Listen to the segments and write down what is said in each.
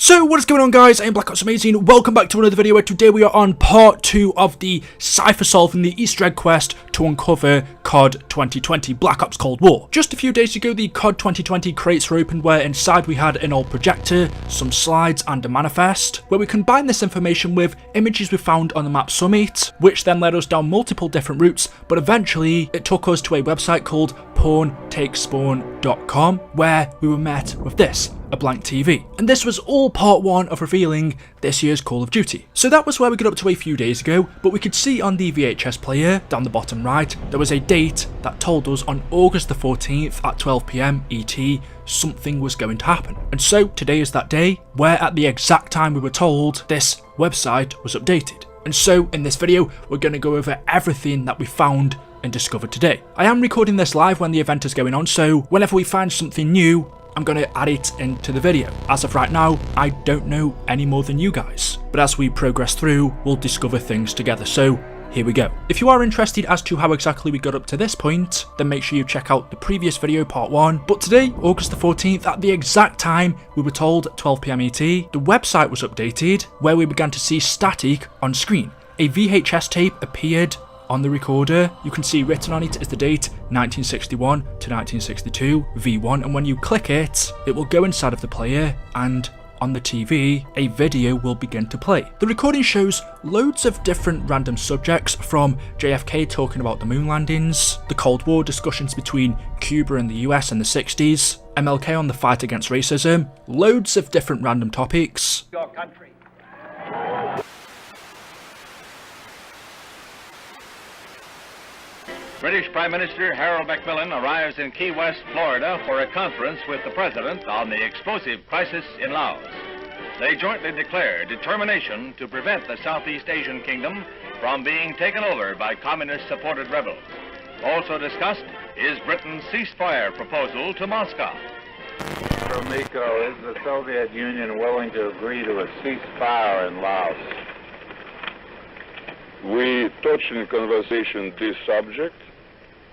So what is going on, guys? I am Black Ops Amazing. Welcome back to another video where today we are on part 2 of the cipher solving the Easter egg quest to uncover COD 2020 Black Ops Cold War. Just a few days ago the COD 2020 crates were opened where inside we had an old projector, some slides and a manifest, where we combined this information with images we found on the map Summit, which then led us down multiple different routes, but eventually it took us to a website called porntakespawn.com where we were met with this, a blank TV. And this was all part 1 of revealing this year's Call of Duty. So that was where we got up to a few days ago, but we could see on the VHS player down the bottom right there was a date that told us on August the 14th at 12 PM ET something was going to happen. And so today is that day where at the exact time we were told this website was updated. And so in this video we're going to go over everything that we found and discovered today. I am recording this live when the event is going on, so whenever we find something new I'm going to add it into the video. As of right now, I don't know any more than you guys, but as we progress through, we'll discover things together, so here we go. If you are interested as to how exactly we got up to this point, then make sure you check out the previous video, part 1. But today, August the 14th, at the exact time we were told at 12 PM ET, the website was updated, where we began to see static on screen. A VHS tape appeared on the recorder. You can see written on it is the date 1961 to 1962 V1, and when you click it, it will go inside of the player and on the TV a video will begin to play. The recording shows loads of different random subjects, from JFK talking about the moon landings, the Cold War discussions between Cuba and the US in the 60s, MLK on the fight against racism, loads of different random topics. Your country. British Prime Minister Harold Macmillan arrives in Key West, Florida for a conference with the President on the explosive crisis in Laos. They jointly declare determination to prevent the Southeast Asian kingdom from being taken over by communist-supported rebels. Also discussed is Britain's ceasefire proposal to Moscow. Miko, is the Soviet Union willing to agree to a ceasefire in Laos? We touched in conversation this subject.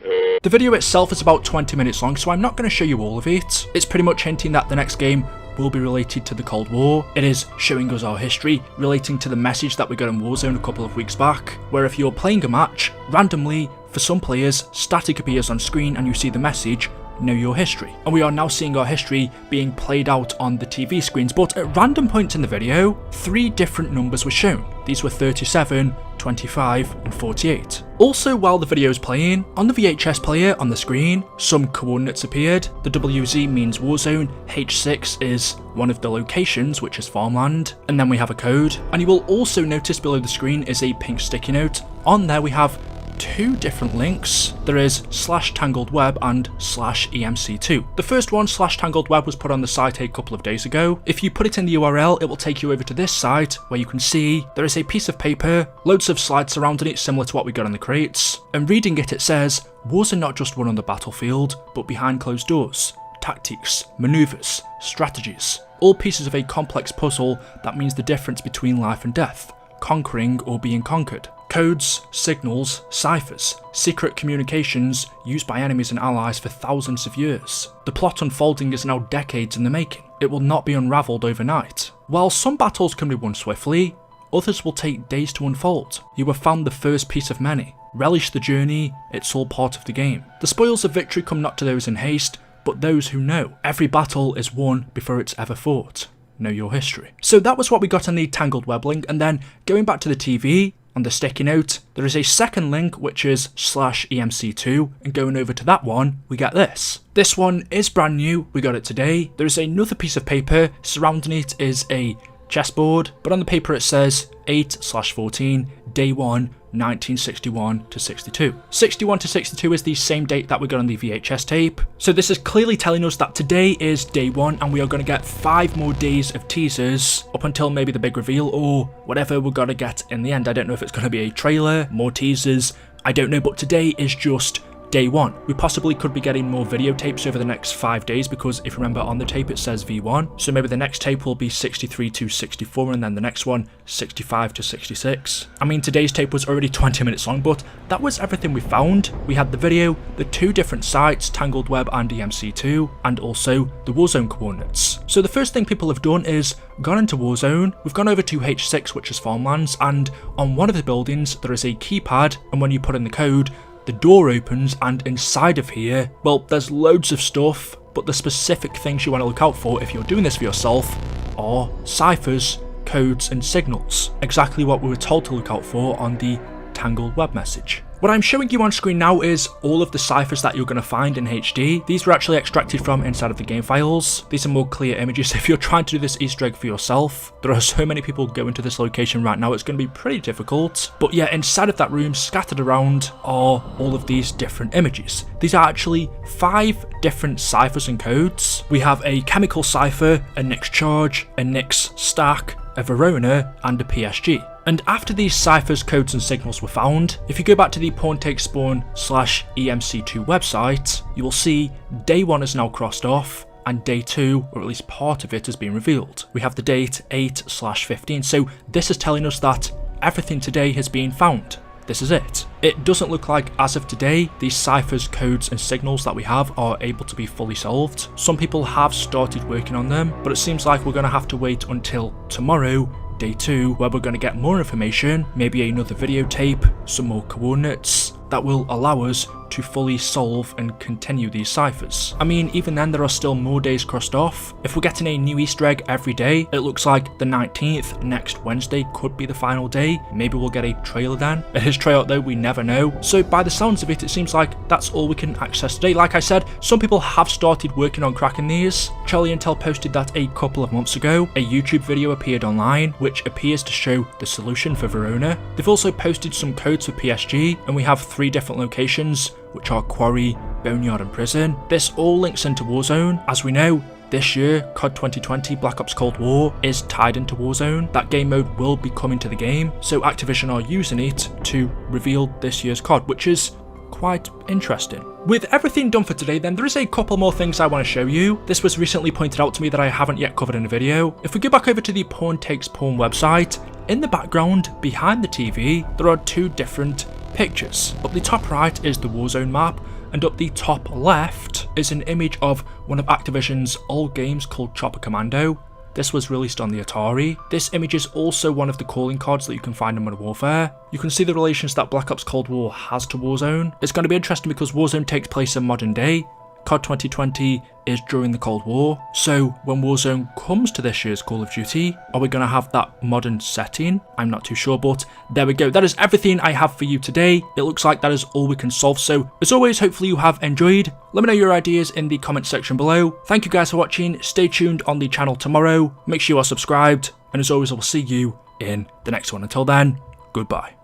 The video itself is about 20 minutes long, so I'm not going to show you all of it. It's pretty much hinting that the next game will be related to the Cold War. It is showing us our history, relating to the message that we got in Warzone a couple of weeks back, where if you're playing a match, randomly, for some players, static appears on screen and you see the message, know your history. And we are now seeing our history being played out on the TV screens, but at random points in the video, 3 different numbers were shown. These were 37, 25 and 48. Also, while the video is playing, on the VHS player on the screen, some coordinates appeared. The WZ means Warzone, H6 is one of the locations, which is farmland, and then we have a code. And you will also notice below the screen is a pink sticky note. On there we have 2 different links. There is /TangledWeb and /EMC2. The first one, /TangledWeb, was put on the site a couple of days ago. If you put it in the URL, it will take you over to this site where you can see there is a piece of paper, loads of slides surrounding it similar to what we got in the crates. And reading it, it says, wars are not just won on the battlefield, but behind closed doors. Tactics, maneuvers, strategies. All pieces of a complex puzzle that means the difference between life and death, conquering or being conquered. Codes, signals, ciphers, secret communications used by enemies and allies for thousands of years. The plot unfolding is now decades in the making. It will not be unravelled overnight. While some battles can be won swiftly, others will take days to unfold. You have found the first piece of many. Relish the journey, it's all part of the game. The spoils of victory come not to those in haste, but those who know. Every battle is won before it's ever fought. Know your history. So that was what we got on the Tangled web link, and then going back to the TV, on the sticky note, there is a second link which is /EMC2, and going over to that one, we get this. This one is brand new, we got it today. There is another piece of paper, surrounding it is a chessboard, but on the paper it says 8/14, day 1, 1961 to 62. 61 to 62 is the same date that we got on the VHS tape. So this is clearly telling us that today is day 1 and we are going to get 5 more days of teasers up until maybe the big reveal or whatever we're going to get in the end. I don't know if it's going to be a trailer, more teasers, I don't know, but today is just day 1. We possibly could be getting more videotapes over the next 5 days because if you remember on the tape it says V1, so maybe the next tape will be 63 to 64 and then the next one 65 to 66. I mean today's tape was already 20 minutes long, but that was everything we found. We had the video, the 2 different sites, Tangled Web and EMC2, and also the Warzone coordinates. So the first thing people have done is gone into Warzone, we've gone over to H6 which is farmlands, and on one of the buildings there is a keypad, and when you put in the code the door opens and inside of here, well, there's loads of stuff, but the specific things you want to look out for if you're doing this for yourself are ciphers, codes and signals. Exactly what we were told to look out for on the Tangled web message. What I'm showing you on screen now is all of the ciphers that you're going to find in HD. These were actually extracted from inside of the game files. These are more clear images if you're trying to do this Easter egg for yourself. There are so many people going to this location right now, it's going to be pretty difficult. But yeah, inside of that room, scattered around, are all of these different images. These are actually 5 different ciphers and codes. We have a chemical cipher, a Nix charge, a Nix stack, a Verona, and a PSG. And after these ciphers, codes and signals were found, if you go back to the pawn-take-spawn/EMC2 website, you will see day 1 is now crossed off, and day 2, or at least part of it, has been revealed. We have the date 8/15, so this is telling us that everything today has been found. This is it. It doesn't look like, as of today, these ciphers, codes and signals that we have are able to be fully solved. Some people have started working on them, but it seems like we're going to have to wait until tomorrow, day 2, where we're going to get more information, maybe another videotape, some more coordinates, that will allow us to fully solve and continue these ciphers. I mean, even then there are still more days crossed off. If we're getting a new Easter egg every day, it looks like the 19th, next Wednesday, could be the final day. Maybe we'll get a trailer then. It is tryout though, we never know. So by the sounds of it, it seems like that's all we can access today. Like I said, some people have started working on cracking these. Charlie Intel posted that a couple of months ago. A YouTube video appeared online, which appears to show the solution for Verona. They've also posted some codes for PSG, and we have 3 different locations, which are Quarry, Boneyard and Prison. This all links into Warzone. As we know, this year, COD 2020 Black Ops Cold War is tied into Warzone. That game mode will be coming to the game, so Activision are using it to reveal this year's COD, which is quite interesting. With everything done for today then, there is a couple more things I want to show you. This was recently pointed out to me that I haven't yet covered in a video. If we go back over to the Pawn Takes Pawn website, in the background, behind the TV, there are 2 different pictures. Up the top right is the Warzone map, and up the top left is an image of one of Activision's old games called Chopper Commando. This was released on the Atari. This image is also one of the calling cards that you can find in Modern Warfare. You can see the relations that Black Ops Cold War has to Warzone. It's going to be interesting because Warzone takes place in modern day. COD 2020 is during the Cold War, so when Warzone comes to this year's Call of Duty, are we going to have that modern setting? I'm not too sure, but there we go. That is everything I have for you today. It looks like that is all we can solve, so as always, hopefully you have enjoyed. Let me know your ideas in the comment section below. Thank you guys for watching. Stay tuned on the channel tomorrow. Make sure you are subscribed, and as always, I will see you in the next one. Until then, goodbye.